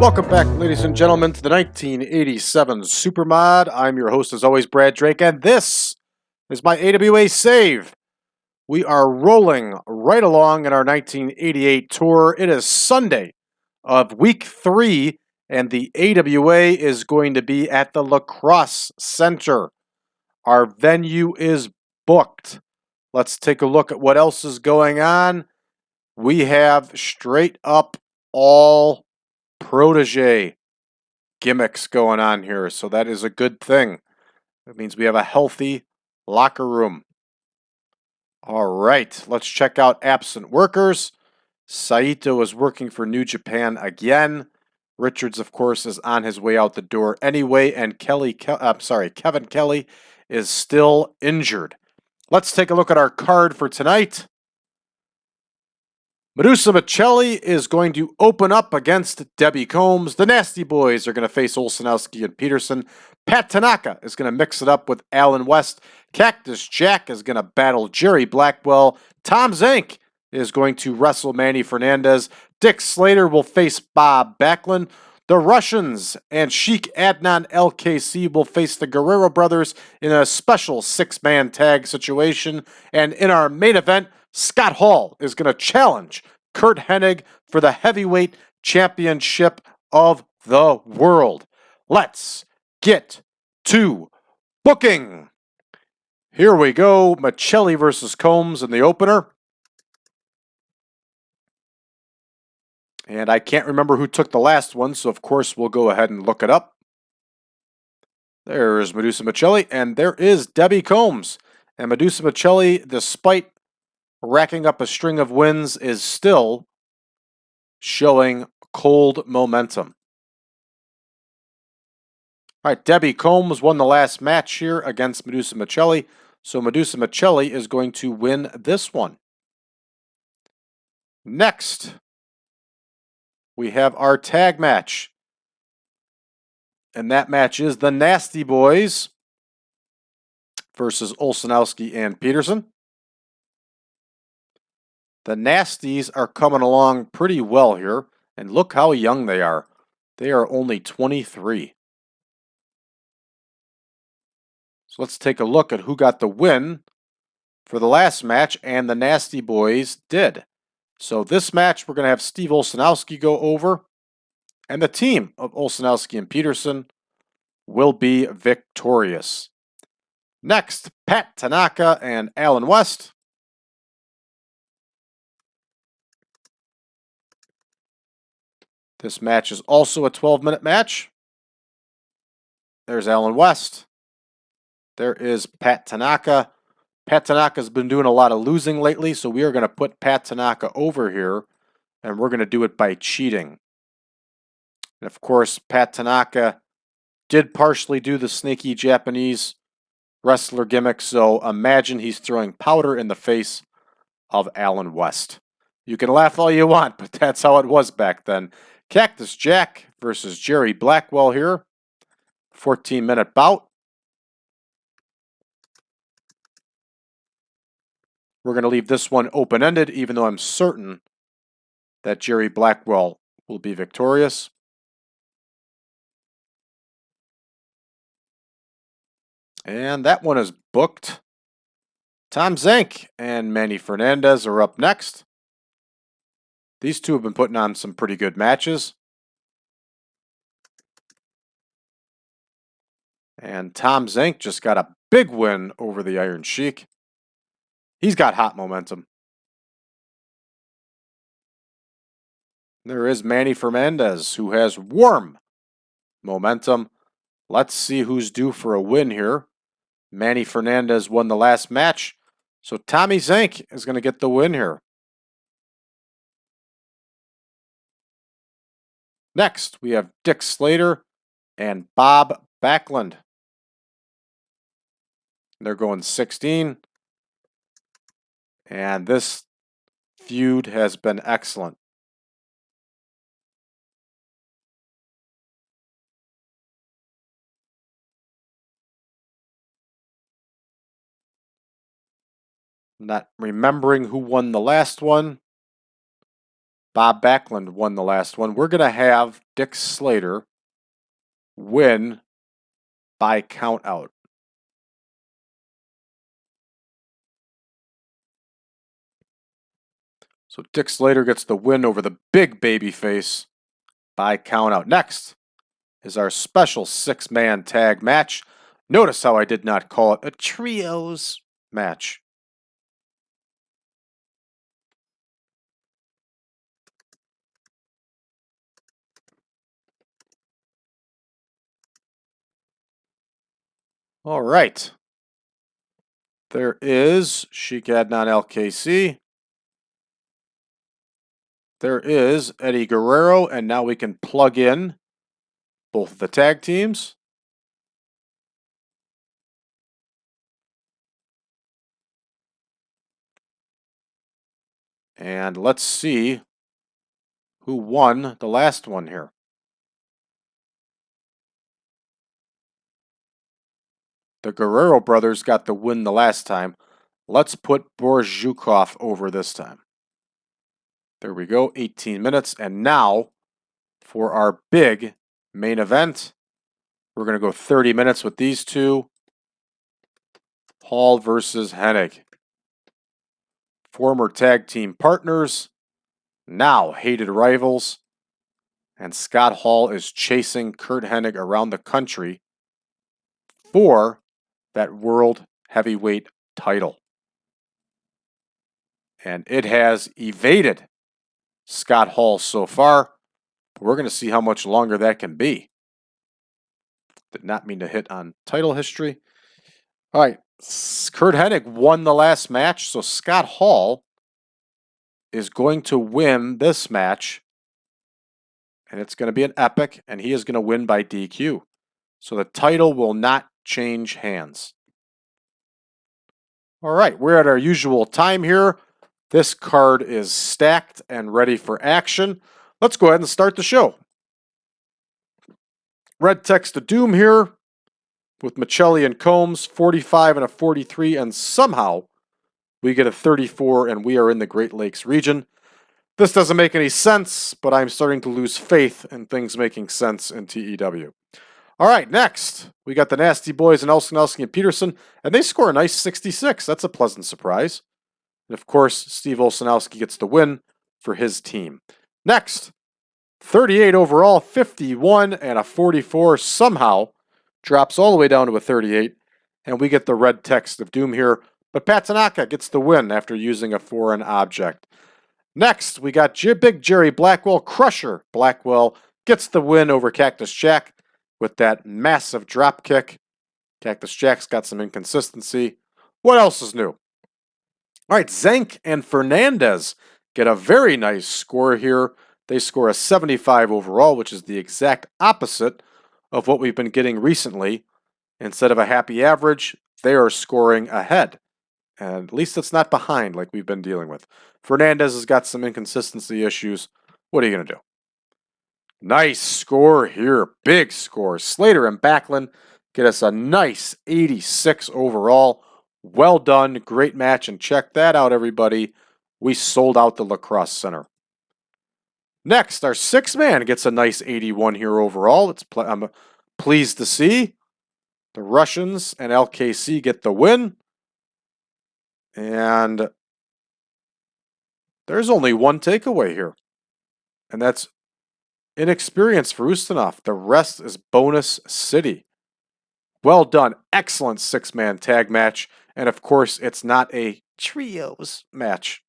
Welcome back, ladies and gentlemen, to the 1987 Supermod. I'm your host, as always, Brad Drake, and this is my AWA save. We are rolling right along in our 1988 tour. It is Sunday of week 3, and the AWA is going to be at the Lacrosse Center. Our venue is booked. Let's take a look at what else is going on. We have straight up all protege gimmicks going on here, so that is a good thing. That means we have a healthy locker room. All right, let's check out absent workers. Saito is working for New Japan again. Richards, of course, is on his way out the door anyway, and Kevin Kelly is still injured. Let's take a look at our card for tonight. Madusa Micelli is going to open up against Debbie Combs. The Nasty Boys are going to face Olsonoski and Peterson. Pat Tanaka is going to mix it up with Alan West. Cactus Jack is going to battle Jerry Blackwell. Tom Zenk is going to wrestle Manny Fernandez. Dick Slater will face Bob Backlund. The Russians and Sheik Adnan al-Kaissey will face the Guerrero Brothers in a special 6-man tag situation. And in our main event, Scott Hall is going to challenge CURT Hennig for the heavyweight championship of the world. Let's get to booking. Here we go. Micelli versus Combs in the opener. And I can't remember who took the last one, so of course we'll go ahead and look it up. There's Madusa Micelli, and there is Debbie Combs. And Madusa Micelli, despite racking up a string of wins, is still showing cold momentum. All right, Debbie Combs won the last match here against Madusa Micelli, so Madusa Micelli is going to win this one. Next, we have our tag match, and that match is the Nasty Boys versus Olsonoski and Peterson. The Nasties are coming along pretty well here, and look how young they are. They are only 23. So let's take a look at who got the win for the last match, and the Nasty Boys did. So this match, we're going to have Steve Olsonoski go over, and the team of Olsonoski and Peterson will be victorious. Next, Pat Tanaka and Alan West. This match is also a 12-minute match. There's Alan West. There is Pat Tanaka. Pat Tanaka's been doing a lot of losing lately, so we are going to put Pat Tanaka over here, and we're going to do it by cheating. And of course, Pat Tanaka did partially do the sneaky Japanese wrestler gimmick, so imagine he's throwing powder in the face of Alan West. You can laugh all you want, but that's how it was back then. Cactus Jack versus Jerry Blackwell here. 14-minute bout. We're going to leave this one open-ended, even though I'm certain that Jerry Blackwell will be victorious. And that one is booked. Tom Zenk and Manny Fernandez are up next. These two have been putting on some pretty good matches. And Tom Zenk just got a big win over the Iron Sheik. He's got hot momentum. There is Manny Fernandez, who has warm momentum. Let's see who's due for a win here. Manny Fernandez won the last match, so Tommy Zenk is going to get the win here. Next, we have Dick Slater and Bob Backlund. They're going 16. And this feud has been excellent. Not remembering who won the last one. Bob Backlund won the last one. We're going to have Dick Slater win by count out. So Dick Slater gets the win over the big baby face by count out. Next is our special 6-man tag match. Notice how I did not call it a trios match. All right. There is Sheik Adnan al-Kaissey. There is Eddie Guerrero, and now we can plug in both of the tag teams. And let's see who won the last one here. The Guerrero Brothers got the win the last time. Let's put Boris Zhukov over this time. There we go, 18 minutes. And now, for our big main event, we're going to go 30 minutes with these two. Hall versus Hennig. Former tag team partners, now hated rivals. And Scott Hall is chasing CURT Hennig around the country for that world heavyweight title. And it has evaded Scott Hall so far. But we're going to see how much longer that can be. Did not mean to hit on title history. All right, CURT Hennig won the last match, so Scott Hall is going to win this match. And it's going to be an epic, and he is going to win by DQ. So the title will not change hands. All right, we're at our usual time here. This card is stacked and ready for action. Let's go ahead and start the show. Red text of doom here with Micelli and Combs, 45 and a 43, and somehow we get a 34, and we are in the Great Lakes region. This doesn't make any sense, but I'm starting to lose faith in things making sense in TEW. All right, next, we got the Nasty Boys and Olsonoski and Peterson, and they score a nice 66. That's a pleasant surprise. And of course, Steve Olsonoski gets the win for his team. Next, 38 overall, 51 and a 44 somehow drops all the way down to a 38, and we get the red text of doom here. But Pat Tanaka gets the win after using a foreign object. Next, we got Big Jerry Blackwell Crusher. Blackwell gets the win over Cactus Jack with that massive drop kick. Cactus Jack's got some inconsistency. What else is new? All right, Zenk and Fernandez get a very nice score here. They score a 75 overall, which is the exact opposite of what we've been getting recently. Instead of a happy average, they are scoring ahead. And at least it's not behind like we've been dealing with. Fernandez has got some inconsistency issues. What are you going to do? Nice score here. Big score. Slater and Backlund get us a nice 86 overall. Well done. Great match. And check that out, everybody. We sold out the Lacrosse Center. Next, our 6-man gets a nice 81 here overall. I'm pleased to see. The Russians and al-Kaissey get the win. And there's only one takeaway here. And that's inexperience for Ustinov. The rest is bonus city. Well done. Excellent 6-man tag match. And of course, it's not a trios match.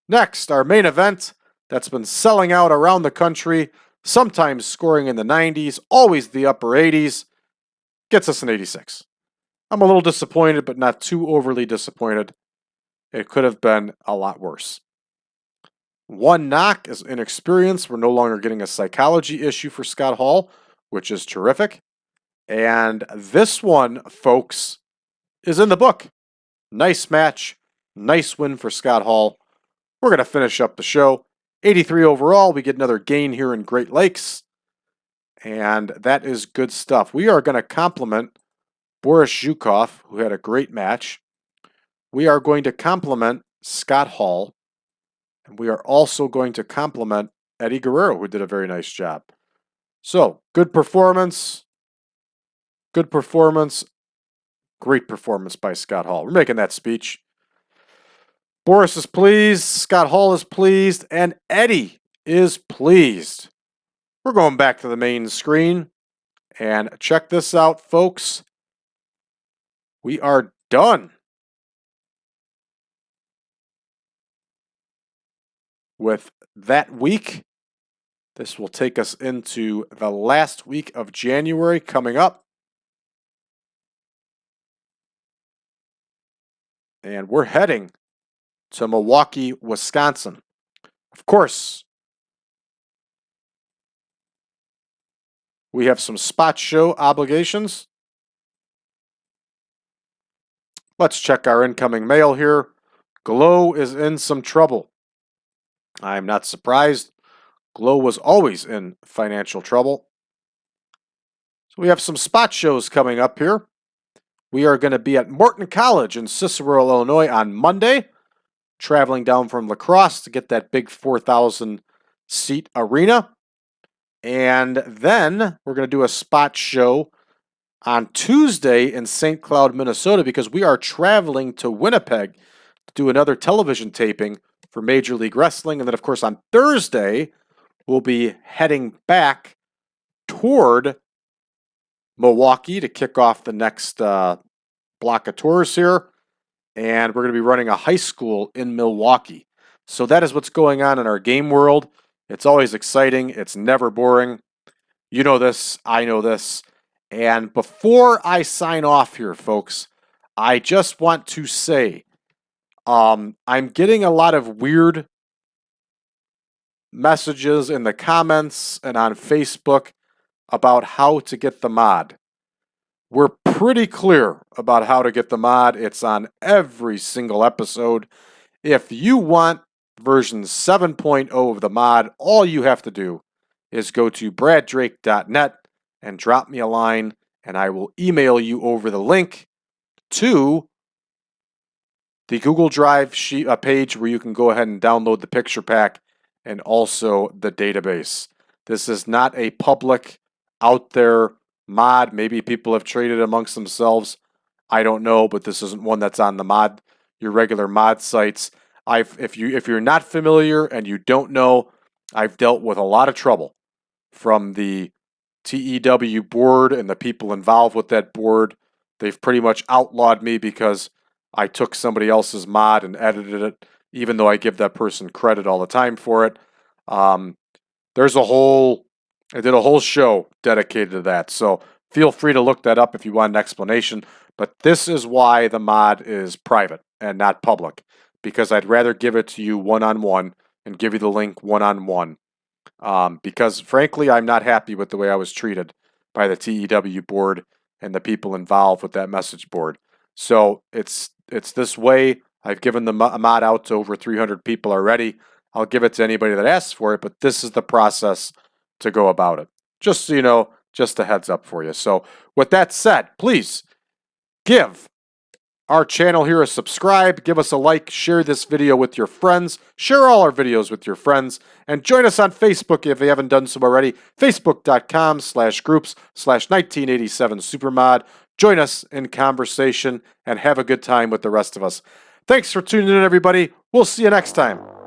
Next, our main event that's been selling out around the country, sometimes scoring in the 90s, always the upper 80s, gets us an 86. I'm a little disappointed, but not too overly disappointed. It could have been a lot worse. One knock is inexperience. We're no longer getting a psychology issue for Scott Hall, which is terrific. And this one, folks, is in the book. Nice match. Nice win for Scott Hall. We're going to finish up the show. 83 overall. We get another gain here in Great Lakes. And that is good stuff. We are going to compliment Boris Zhukov, who had a great match. We are going to compliment Scott Hall. And we are also going to compliment Eddie Guerrero, who did a very nice job. So, good performance. Good performance. Great performance by Scott Hall. We're making that speech. Boris is pleased. Scott Hall is pleased. And Eddie is pleased. We're going back to the main screen. And check this out, folks. We are done with that week. This will take us into the last week of January coming up. And we're heading to Milwaukee, Wisconsin. Of course, we have some spot show obligations. Let's check our incoming mail here. Glow is in some trouble. I'm not surprised. Glow was always in financial trouble. So we have some spot shows coming up here. We are going to be at Morton College in Cicero, Illinois on Monday, traveling down from LACROSSE to get that big 4,000 seat arena. And then we're going to do a spot show on Tuesday in St. Cloud, Minnesota, because we are traveling to Winnipeg to do another television taping for Major League Wrestling. And then, of course, on Thursday, we'll be heading back toward Milwaukee to kick off the next block of tours here. And we're going to be running a high school in Milwaukee. So that is what's going on in our game world. It's always exciting. It's never boring. You know this. I know this. And before I sign off here, folks, I just want to say I'm getting a lot of weird messages in the comments and on Facebook about how to get the mod. We're pretty clear about how to get the mod. It's on every single episode. If you want version 7.0 of the mod, all you have to do is go to braddrake.net and drop me a line, and I will email you over the link to the Google Drive page where you can go ahead and download the picture pack and also the database. This is not a public out there mod. Maybe people have traded amongst themselves. I don't know, but this isn't one that's on the mod, your regular mod sites. If you're not familiar and you don't know, I've dealt with a lot of trouble from the TEW board and the people involved with that board. They've pretty much outlawed me because I took somebody else's mod and edited it, even though I give that person credit all the time for it. I did a whole show dedicated to that. So feel free to look that up if you want an explanation. But this is why the mod is private and not public, because I'd rather give it to you one-on-one and give you the link one-on-one. Because frankly, I'm not happy with the way I was treated by the TEW board and the people involved with that message board. So it's this way. I've given the mod out to over 300 people already. I'll give it to anybody that asks for it, but this is the process to go about it. Just so you know, just a heads up for you. So with that said, please give our channel here a subscribe, give us a like, share this video with your friends, share all our videos with your friends, and join us on Facebook if you haven't done so already, facebook.com/groups/1987supermod. Join us in conversation and have a good time with the rest of us. Thanks for tuning in, everybody. We'll see you next time.